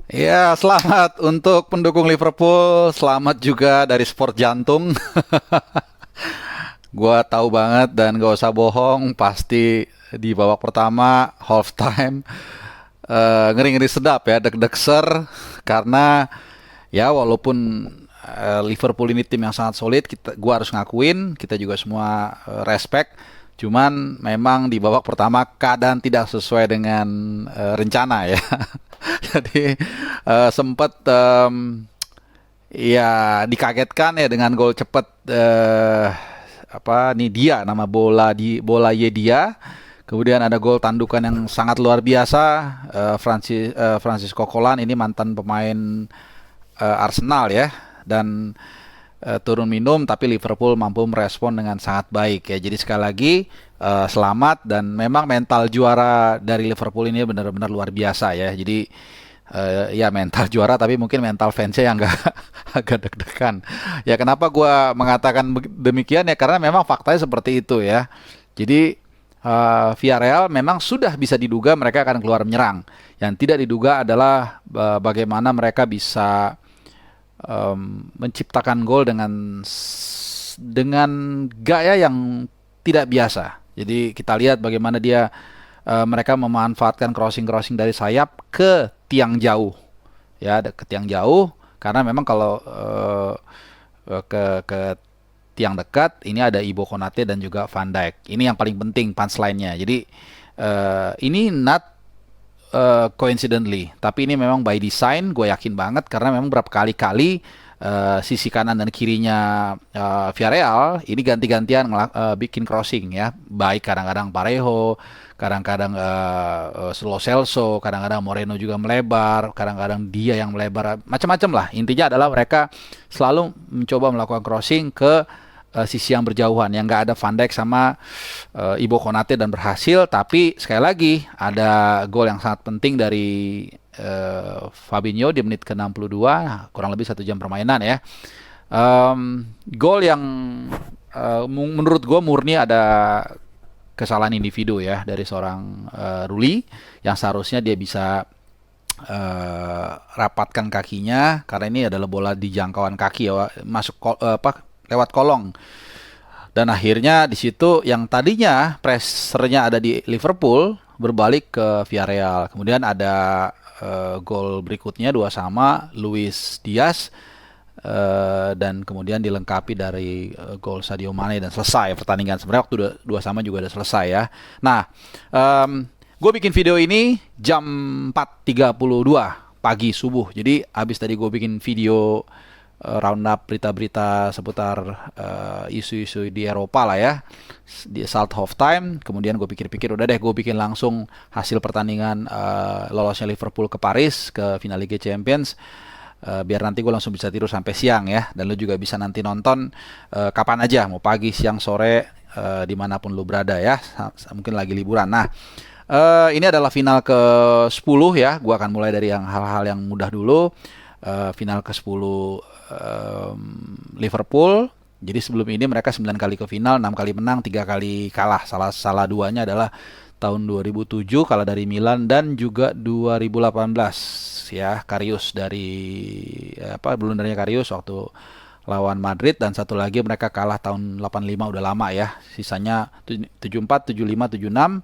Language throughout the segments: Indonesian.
Ya, selamat untuk pendukung Liverpool, selamat juga dari sport jantung. Gua tahu banget dan gak usah bohong, pasti di babak pertama half time ngeri-ngeri sedap ya, deg-deg ser karena ya walaupun Liverpool ini tim yang sangat solid, gua harus ngakuin, kita juga semua respect. Cuman memang di babak pertama keadaan tidak sesuai dengan rencana ya. Jadi sempat ya dikagetkan ya dengan gol cepat apa nih dia nama bola Yedia. Kemudian ada gol tandukan yang sangat luar biasa, Francisco Colan ini mantan pemain Arsenal ya, dan turun minum tapi Liverpool mampu merespon dengan sangat baik ya. Jadi sekali lagi selamat, dan memang mental juara dari Liverpool ini benar-benar luar biasa ya. Jadi ya mental juara tapi mungkin mental fansnya yang agak agak deg-degan. Ya kenapa gue mengatakan demikian ya karena memang faktanya seperti itu ya. Jadi Villarreal memang sudah bisa diduga mereka akan keluar menyerang. Yang tidak diduga adalah bagaimana mereka bisa menciptakan gol dengan gaya yang tidak biasa. Jadi kita lihat bagaimana mereka memanfaatkan crossing dari sayap ke tiang jauh, ya ke tiang jauh, karena memang kalau ke tiang dekat ini ada Ibo Konate dan juga Van Dijk. Ini yang paling penting punchline-nya. Jadi ini not coincidentally, tapi ini memang by design, gue yakin banget karena memang berapa kali-kali sisi kanan dan kirinya Villarreal ini ganti-gantian bikin crossing ya, baik kadang-kadang Parejo, kadang-kadang Lo Celso, kadang-kadang Moreno juga melebar, kadang-kadang dia yang melebar, macam-macam lah. Intinya adalah mereka selalu mencoba melakukan crossing ke sisi yang berjauhan, yang nggak ada Van Dijk sama Ibo Konate, dan berhasil. Tapi sekali lagi ada gol yang sangat penting dari Fabinho di menit ke-62, kurang lebih 1 jam permainan ya. Gol yang menurut gue murni ada kesalahan individu ya dari seorang Rulli, yang seharusnya dia bisa rapatkan kakinya karena ini adalah bola di jangkauan kaki ya, masuk lewat kolong. Dan akhirnya di situ yang tadinya pressernya ada di Liverpool berbalik ke Villarreal. Kemudian ada gol berikutnya 2-2 Luis Diaz, dan kemudian dilengkapi dari gol Sadio Mane dan selesai pertandingan. Sebenarnya waktu 2-2 juga udah selesai ya. Nah, gue bikin video ini jam 4.32 pagi subuh. Jadi habis tadi gue bikin video roundup berita-berita seputar isu-isu di Eropa lah ya, di saat half time. Kemudian gue pikir-pikir udah deh gue bikin langsung hasil pertandingan lolosnya Liverpool ke Paris ke final Liga Champions, biar nanti gue langsung bisa tidur sampai siang ya, dan lu juga bisa nanti nonton kapan aja, mau pagi, siang, sore, dimanapun lu berada ya, mungkin lagi liburan. Nah, ini adalah final ke-10 ya. Gue akan mulai dari hal-hal yang mudah dulu. Final ke-10 Liverpool. Jadi sebelum ini mereka 9 kali ke final, 6 kali menang, 3 kali kalah. Salah duanya adalah tahun 2007 kalah dari Milan, dan juga 2018 ya, Karius dari blundernya Karius waktu lawan Madrid, dan satu lagi mereka kalah tahun 85, udah lama ya. Sisanya 74, 75, 76.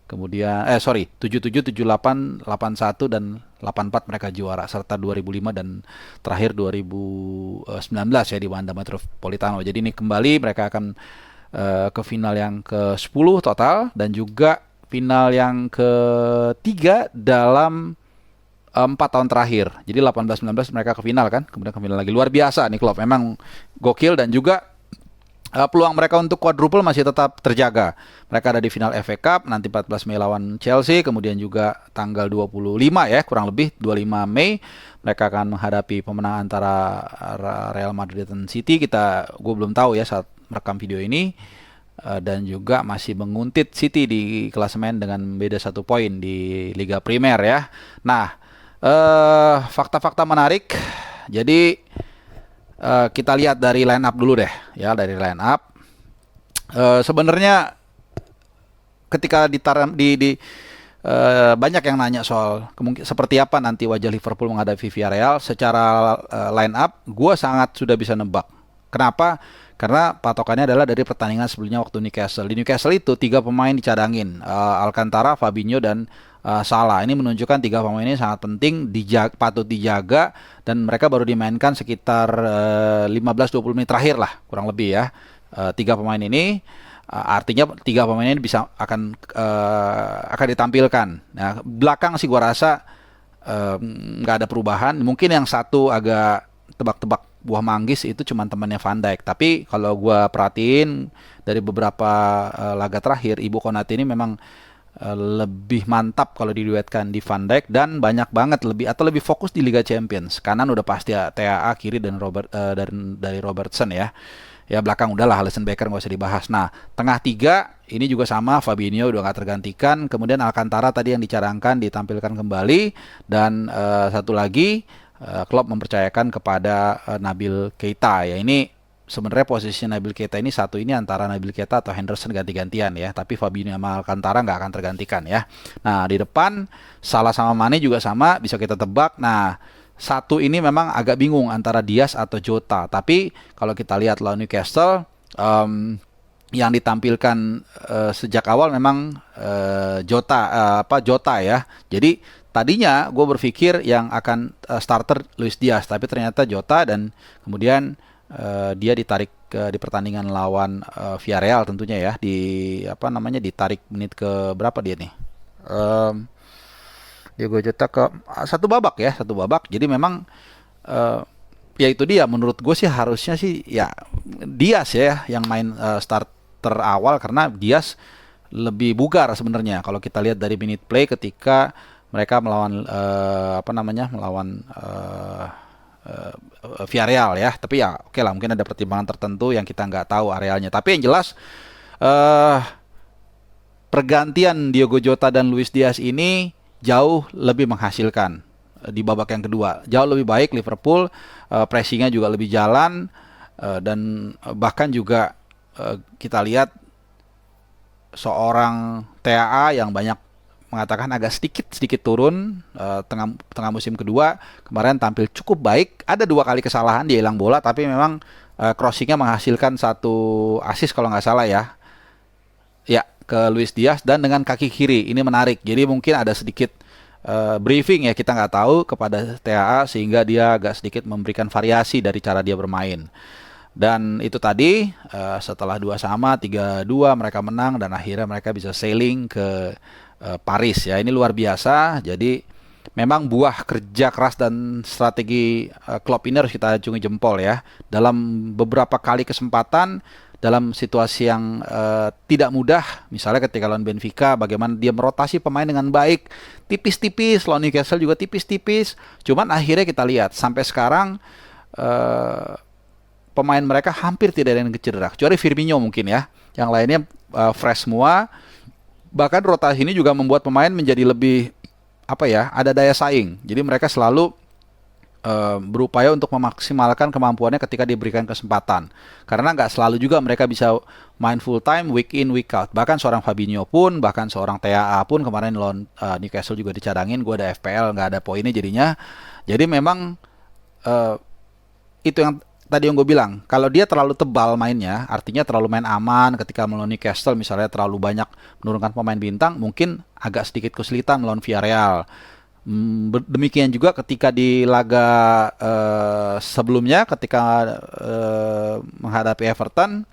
Kemudian 77, 78, 81 dan 84 mereka juara, serta 2005 dan terakhir 2019 ya di Wanda Metropolitano. Jadi ini kembali mereka akan ke final yang ke-10 total, dan juga final yang ketiga dalam 4 tahun terakhir. Jadi 18-19 mereka ke final kan, kemudian ke final lagi. Luar biasa nih klub, memang gokil, dan juga peluang mereka untuk quadruple masih tetap terjaga. Mereka ada di final FA Cup nanti 14 Mei lawan Chelsea, kemudian juga tanggal 25 ya, kurang lebih 25 Mei mereka akan menghadapi pemenang antara Real Madrid dan City. Gue belum tahu ya saat merekam video ini, dan juga masih menguntit City di klasemen dengan beda 1 poin di Liga Primer ya. Nah, fakta-fakta menarik. Jadi kita lihat dari line up dulu deh ya. Dari line up sebenarnya ketika banyak yang nanya soal seperti apa nanti wajah Liverpool menghadapi Villarreal. Secara line up, gue sangat sudah bisa nebak. Kenapa? Karena patokannya adalah dari pertandingan sebelumnya waktu Newcastle. Di Newcastle itu 3 pemain dicadangin, Alcantara, Fabinho, dan Salah. Ini menunjukkan 3 pemain ini sangat penting, patut dijaga, dan mereka baru dimainkan sekitar 15-20 menit terakhir lah, kurang lebih ya. 3 pemain ini artinya 3 pemain ini akan ditampilkan. Nah, belakang sih gua rasa nggak ada perubahan. Mungkin yang satu agak tebak-tebak buah manggis itu cuma temannya Van Dijk. Tapi kalau gua perhatiin dari beberapa laga terakhir, Ibu Konate ini memang lebih mantap kalau diduetkan di Van Dijk, dan banyak banget lebih fokus di Liga Champions. Kanan udah pasti ya, TAA, kiri dan dari Robertson ya. Ya belakang udahlah, Alisson Becker nggak usah dibahas. Nah, tengah 3 ini juga sama, Fabinho udah nggak tergantikan. Kemudian Alcantara tadi yang dicadangkan ditampilkan kembali, dan satu lagi Klopp mempercayakan kepada Nabil Keita ya. Ini sebenarnya posisi Nabil Keita ini satu ini antara Nabil Keita atau Henderson ganti-gantian ya. Tapi Fabinho sama Alcantara nggak akan tergantikan ya. Nah, di depan Salah sama Mane juga sama, bisa kita tebak. Nah, satu ini memang agak bingung antara Diaz atau Jota. Tapi kalau kita lihat lawan Newcastle, yang ditampilkan sejak awal memang Jota ya. Jadi tadinya gue berpikir yang akan starter Luis Diaz, tapi ternyata Jota, dan kemudian dia ditarik di pertandingan lawan Villarreal tentunya ya, ditarik menit ke berapa dia nih? Diego Jota ke satu babak. Jadi memang ya itu dia, menurut gue sih harusnya sih ya Diaz ya yang main starter awal, karena Diaz lebih bugar sebenarnya kalau kita lihat dari minute play ketika mereka melawan Villarreal ya. Tapi ya oke lah, mungkin ada pertimbangan tertentu yang kita nggak tahu arealnya. Tapi yang jelas pergantian Diogo Jota dan Luis Diaz ini jauh lebih menghasilkan di babak yang kedua. Jauh lebih baik Liverpool, pressingnya juga lebih jalan, dan bahkan juga kita lihat seorang TAA yang banyak mengatakan agak sedikit turun tengah musim kedua kemarin tampil cukup baik. Ada 2 kali kesalahan, dia hilang bola, tapi memang crossingnya menghasilkan 1 assist kalau nggak salah ya. Ya, ke Luis Diaz, dan dengan kaki kiri. Ini menarik. Jadi mungkin ada sedikit briefing ya, kita nggak tahu, kepada TAA sehingga dia agak sedikit memberikan variasi dari cara dia bermain. Dan itu tadi setelah 2-2 3-2 mereka menang, dan akhirnya mereka bisa sailing ke Paris ya. Ini luar biasa. Jadi memang buah kerja keras dan strategi Klopp ini harus kita acungi jempol ya. Dalam beberapa kali kesempatan, dalam situasi yang tidak mudah, misalnya ketika lawan Benfica, bagaimana dia merotasi pemain dengan baik, tipis-tipis, lawan Newcastle juga tipis-tipis. Cuman akhirnya kita lihat sampai sekarang pemain mereka hampir tidak ada yang cedera, kecuali Firmino mungkin ya. Yang lainnya fresh semua. Bahkan rotasi ini juga membuat pemain menjadi lebih ada daya saing. Jadi mereka selalu berupaya untuk memaksimalkan kemampuannya ketika diberikan kesempatan, karena nggak selalu juga mereka bisa main full time week in week out. Bahkan seorang Fabinho pun, bahkan seorang TAA pun kemarin lawan Newcastle juga dicadangin. Gue ada FPL, nggak ada poinnya jadinya. Jadi memang itu yang tadi yang gue bilang, kalau dia terlalu tebal mainnya, artinya terlalu main aman ketika melawan Newcastle, misalnya terlalu banyak menurunkan pemain bintang, mungkin agak sedikit kesulitan melawan Villarreal. Demikian juga ketika di laga sebelumnya ketika menghadapi Everton,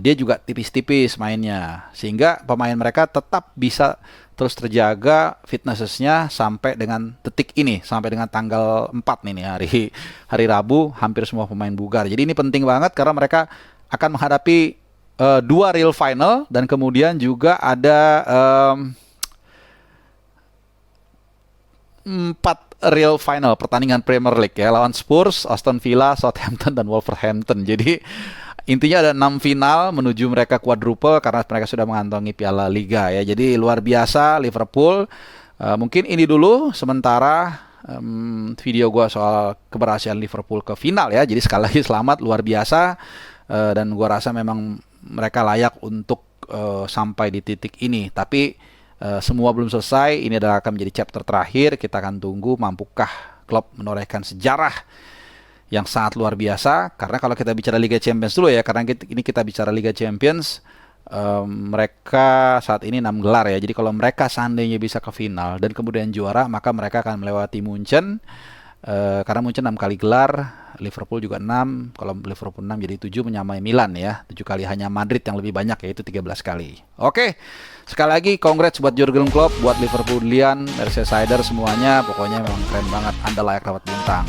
dia juga tipis-tipis mainnya, sehingga pemain mereka tetap bisa terus terjaga fitnessnya sampai dengan detik ini, sampai dengan tanggal 4 nih hari Rabu, hampir semua pemain bugar. Jadi ini penting banget karena mereka akan menghadapi 2 real final, dan kemudian juga ada 4 real final pertandingan Premier League ya, lawan Spurs, Aston Villa, Southampton, dan Wolverhampton. Jadi intinya ada 6 final menuju mereka quadruple karena mereka sudah mengantongi Piala Liga ya. Jadi luar biasa Liverpool. Mungkin ini dulu sementara video gua soal keberhasilan Liverpool ke final ya. Jadi sekali lagi selamat, luar biasa, dan gua rasa memang mereka layak untuk sampai di titik ini. Tapi Semua belum selesai, ini adalah akan menjadi chapter terakhir. Kita akan tunggu mampukah klub menorehkan sejarah yang sangat luar biasa. Karena kalau kita bicara Liga Champions dulu ya, karena ini kita bicara Liga Champions, mereka saat ini 6 gelar ya. Jadi kalau mereka seandainya bisa ke final dan kemudian juara, maka mereka akan melewati Munchen. Karena Munchen 6 kali gelar, Liverpool juga 6. Kalau Liverpool 6 jadi 7, menyamai Milan ya. 7 kali, hanya Madrid yang lebih banyak, yaitu 13 kali. Oke, sekali lagi congrats buat Jurgen Klopp, buat Liverpoolian, Merseyside semuanya. Pokoknya memang keren banget, Anda layak dapat bintang.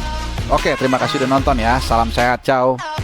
Oke, terima kasih udah nonton ya. Salam sehat, ciao.